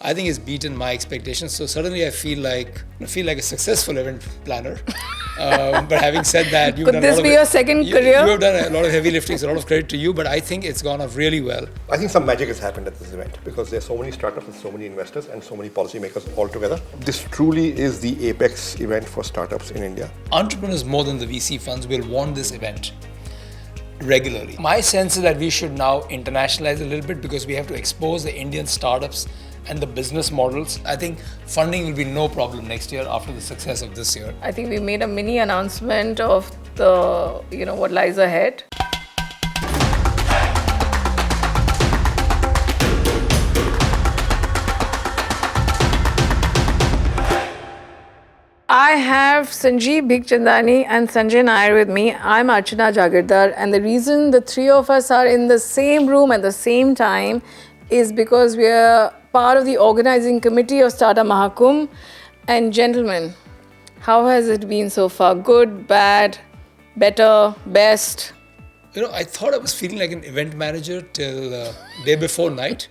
I think it's beaten my expectations. So suddenly I feel like a successful event planner. But having said that, you've Could done this a lot be of your second career? You have done a lot of heavy lifting. So a lot of credit to you. But I think it's gone off really well. I think some magic has happened at this event because there are so many startups and so many investors and so many policymakers all together. This truly is the apex event for startups in India. Entrepreneurs more than the VC funds will want this event regularly. My sense is that we should now internationalize a little bit because we have to expose the Indian startups and the business models. I think funding will be no problem next year after the success of this year. I think we made a mini announcement of the, what lies ahead. I have Sanjeev Bikhchandani and Sanjay Nayar with me. I'm Archana Jahagidhar, and the reason the three of us are in the same room at the same time is because we are part of the organizing committee of Startup Mahakumbh. And gentlemen, how has it been so far? Good, bad, better, best? I thought I was feeling like an event manager till day before night.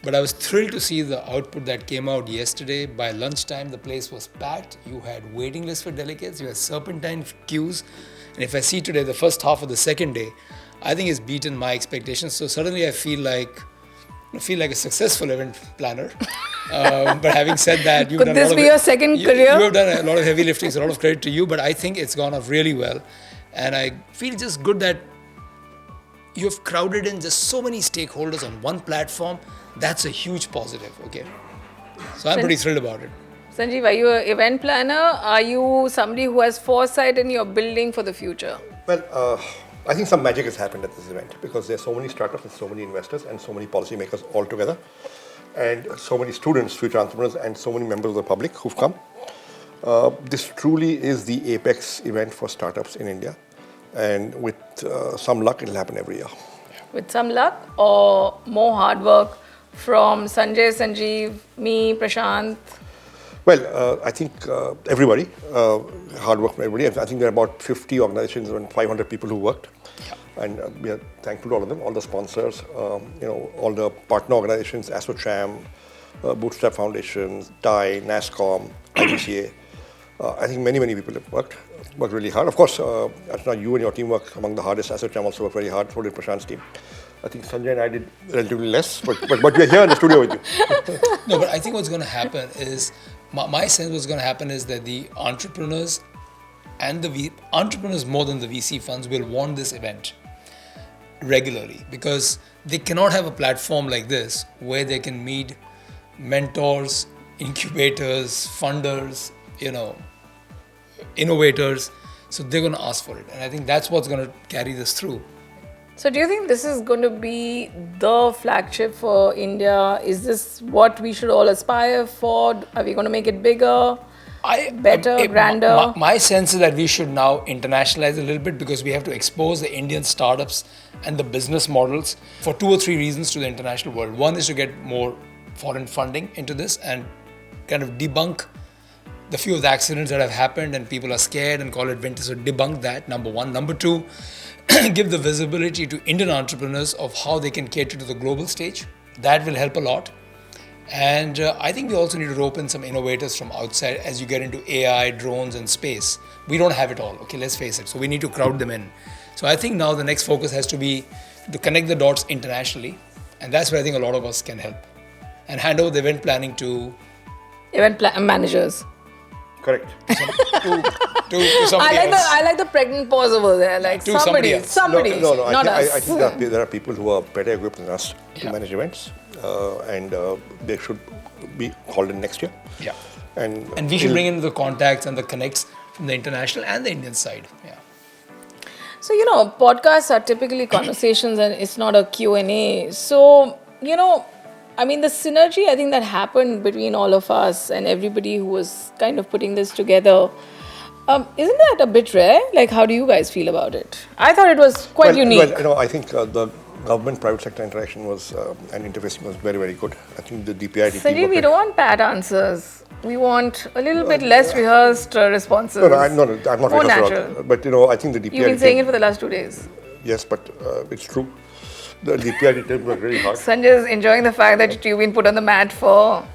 But I was thrilled to see the output that came out yesterday. By lunchtime, the place was packed. You had waiting lists for delegates. You had serpentine queues. And if I see today, the first half of the second day, I think it's beaten my expectations. So suddenly I feel like a successful event planner. But having said that, you've Could done this a lot be of your second career? You have done a lot of heavy lifting. So a lot of credit to you. But I think it's gone off really well. And I feel just good that you have crowded in just so many stakeholders on one platform. That's a huge positive, okay? So I'm pretty thrilled about it. Sanjeev, are you an event planner? Are you somebody who has foresight in your building for the future? Well, I think some magic has happened at this event because there are so many startups and so many investors and so many policymakers all together, and so many students, future entrepreneurs, and so many members of the public who've come. This truly is the apex event for startups in India, and with some luck, it'll happen every year. With some luck or more hard work from Sanjay, Sanjeev, me, Prashant? Well, I think everybody, hard work from everybody. I think there are about 50 organizations and 500 people who worked. Yeah. And we are thankful to all of them, all the sponsors, all the partner organizations, ASSOCHAM, Bootstrap Foundations, DIE, NASCOM, IBCA. I think many people have worked really hard. Of course, Archana, you and your team work among the hardest. ASSOCHAM also worked very hard, so did Prashant's team. I think Sanjay and I did relatively less, but we are here in the studio with you. No, but I think what's going to happen is, my sense what's going to happen is that the entrepreneurs and entrepreneurs more than the VC funds will want this event regularly because they cannot have a platform like this where they can meet mentors, incubators, funders, innovators. So they're going to ask for it. And I think that's what's going to carry this through. So do you think this is going to be the flagship for India? Is this what we should all aspire for? Are we going to make it bigger, better, grander? My sense is that we should now internationalize a little bit because we have to expose the Indian startups and the business models for 2 or 3 reasons to the international world. One is to get more foreign funding into this and kind of debunk the few of the accidents that have happened and people are scared and call it vintage. So debunk that, number one. Number two, give the visibility to Indian entrepreneurs of how they can cater to the global stage. That will help a lot. And I think we also need to rope in some innovators from outside as you get into AI, drones and space. We don't have it all, okay, let's face it. So we need to crowd them in. So I think now the next focus has to be to connect the dots internationally. And that's where I think a lot of us can help. And hand over the event planning to Event managers. Correct. to somebody else. I like the pregnant pause over there. Like To somebody else. somebody, No, not us. I think there are people who are better equipped than us to manage events, and they should be called in next year. Yeah. And we should bring in the contacts and the connects from the international and the Indian side. Yeah. So, podcasts are typically conversations and it's not a Q&A. So, the synergy I think that happened between all of us and everybody who was kind of putting this together, isn't that a bit rare? Like, how do you guys feel about it? I thought it was quite unique. Well, I think the government-private sector interaction was and interfacing was very, very good. I think the DPI... Sanjeev, we don't want pat answers. We want a little bit less rehearsed responses. No, I'm not more rehearsed natural. But, I think the DPI... You've been saying it for the last 2 days. Yes, but it's true. The DPIT team worked really hard, Sanjay is enjoying the fact that you've been put on the mat for.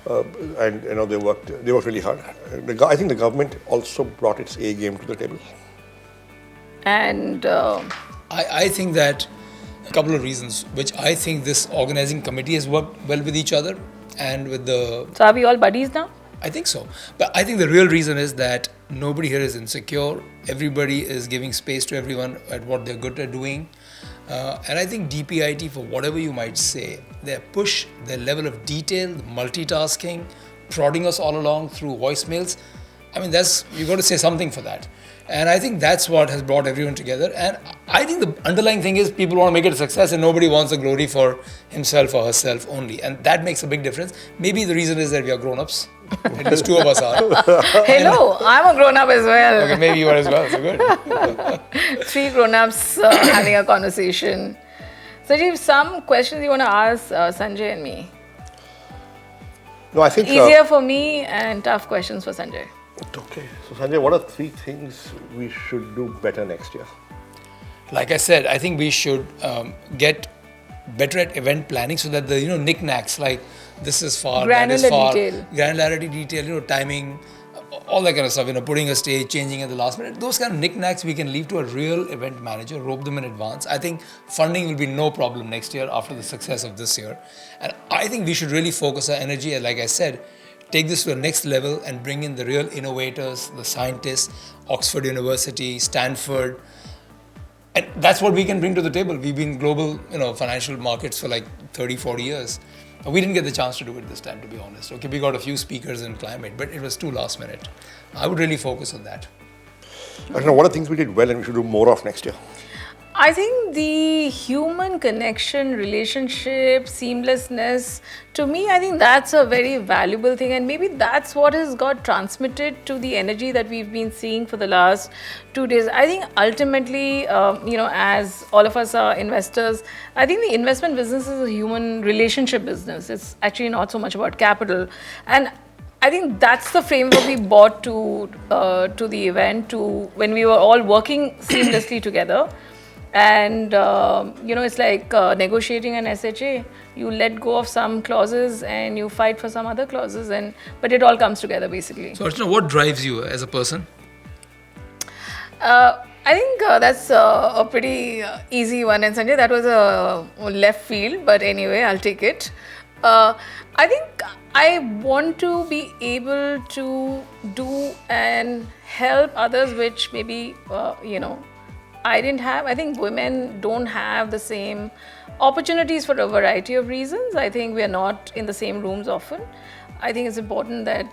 and they worked really hard. I think the government also brought its A game to the table. And I think that a couple of reasons, which I think this organizing committee has worked well with each other and with the. so are we all buddies now? I think so. But I think the real reason is that nobody here is insecure. Everybody is giving space to everyone at what they're good at doing. And I think DPIT, for whatever you might say, their push, their level of detail, multitasking, prodding us all along through voicemails, I mean, you got to say something for that. And I think that's what has brought everyone together. And I think the underlying thing is people want to make it a success and nobody wants the glory for himself or herself only. And that makes a big difference. Maybe the reason is that we are grown-ups. At least two of us are. Hello, I'm a grown-up as well. Okay, maybe you are as well. So good. 3 grown-ups having a conversation. Sanjeev, some questions you want to ask Sanjay and me? No, I think Easier for me and tough questions for Sanjay. Okay. So Sanjay, what are 3 things we should do better next year? Like I said, I think we should get better at event planning so that the knickknacks like this is far, that is Granular far, detail. granularity detail, timing, all that kind of stuff. Putting a stage, changing at the last minute. Those kind of knickknacks we can leave to a real event manager, rope them in advance. I think funding will be no problem next year after the success of this year, and I think we should really focus our energy. And like I said, take this to the next level and bring in the real innovators, the scientists, Oxford University, Stanford. And that's what we can bring to the table. We've been global, financial markets for like 30, 40 years. We didn't get the chance to do it this time, to be honest. Okay, we got a few speakers in climate, but it was too last minute. I would really focus on that. I don't know, what are things we did well and we should do more of next year? I think the human connection, relationship, seamlessness, to me, I think that's a very valuable thing. And maybe that's what has got transmitted to the energy that we've been seeing for the last 2 days. I think ultimately, as all of us are investors, I think the investment business is a human relationship business. It's actually not so much about capital. And I think that's the framework we brought to the event, when we were all working seamlessly together. And, it's like negotiating an SHA. You let go of some clauses and you fight for some other clauses, but it all comes together basically. So, Archana, what drives you as a person? I think that's a pretty easy one. And Sanjay, that was a left field, but anyway, I'll take it. I think I want to be able to do and help others, which maybe, I didn't have. I think women don't have the same opportunities for a variety of reasons. I think we are not in the same rooms often. I think it's important that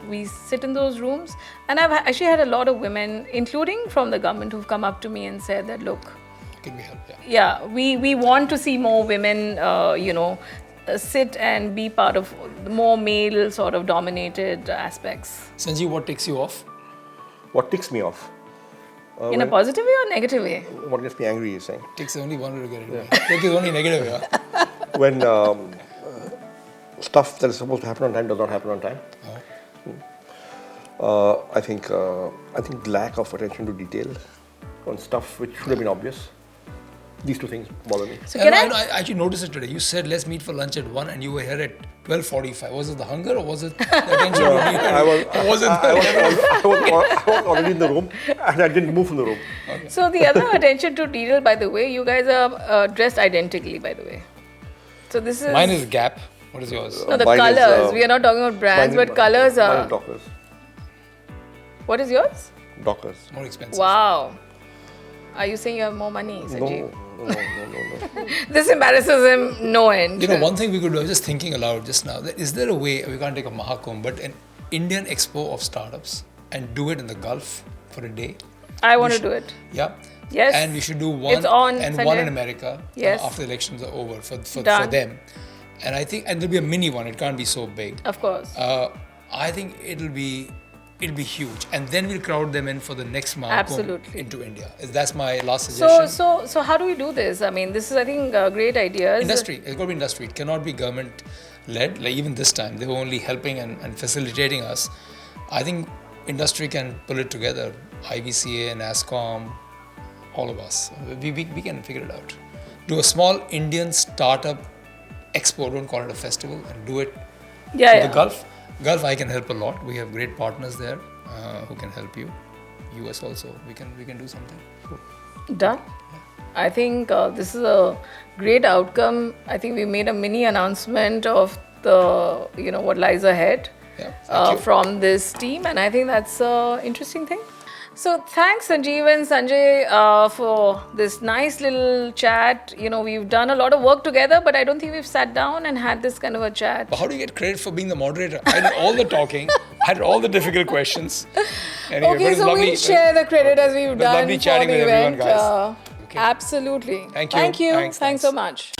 we sit in those rooms. And I've actually had a lot of women, including from the government, who've come up to me and said that, look, Can we help? yeah, we want to see more women, sit and be part of more male sort of dominated aspects. Sanjeev, what takes you off? What ticks me off? In a positive way or negative way? What gets me angry, you're saying? Takes only one way to get it. Yeah. Take is only negative. Yeah? When stuff that is supposed to happen on time does not happen on time. I think lack of attention to detail on stuff which should have been obvious. These 2 things bother me. So can I actually noticed it today. You said let's meet for lunch at 1 and you were here at 12:45. Was it the hunger or was it the attention to detail? I was already in the room and I didn't move from the room. Okay. So the other attention to detail, by the way, you guys are dressed identically, by the way. So this is... Mine is Gap. What is yours? No, the Mine is, colors. We are not talking about brands, but colors Mine are... is Dockers. What is yours? Dockers. More expensive. Wow. Are you saying you have more money, Sanjeev? No. This embarrasses him no end. One thing we could do, I was just thinking aloud just now, is there a way, we can't take a Mahakumbh, but an Indian expo of startups and do it in the Gulf for a day? I want to do it. Yeah. Yes. And we should do one It's on, and Sanjay. one in America Yes. after the elections are over for Done. them. And I think, and there'll be a mini one, it can't be so big. Of course. I think it'll be huge, and then we'll crowd them in for the next Mahakumbh Absolutely. into India. That's my last suggestion. So how do we do this? I mean, this is, I think, great ideas. Industry, it's got to be industry. It cannot be government led. Like even this time, they were only helping and facilitating us. I think industry can pull it together. IBCA, NASSCOM, all of us. We can figure it out. do a small Indian startup expo, don't call it a festival, and do it Yeah, in yeah. the Gulf. Gulf, I can help a lot. We have great partners there who can help you. US also, we can do something. Done. I think this is a great outcome. I think we made a mini announcement of the what lies ahead Yeah, thank you. from this team, and I think that's an interesting thing. So thanks Sanjeev and Sanjay for this nice little chat. We've done a lot of work together, but I don't think we've sat down and had this kind of a chat. But how do you get credit for being the moderator? I did all the talking. I did all the difficult questions. Anyway, but Okay, it's so lovely. we'll share the credit as we've was done lovely for chatting the with everyone, event. guys. Okay. Absolutely. Thank you. Thank you. Thanks. Thanks so much.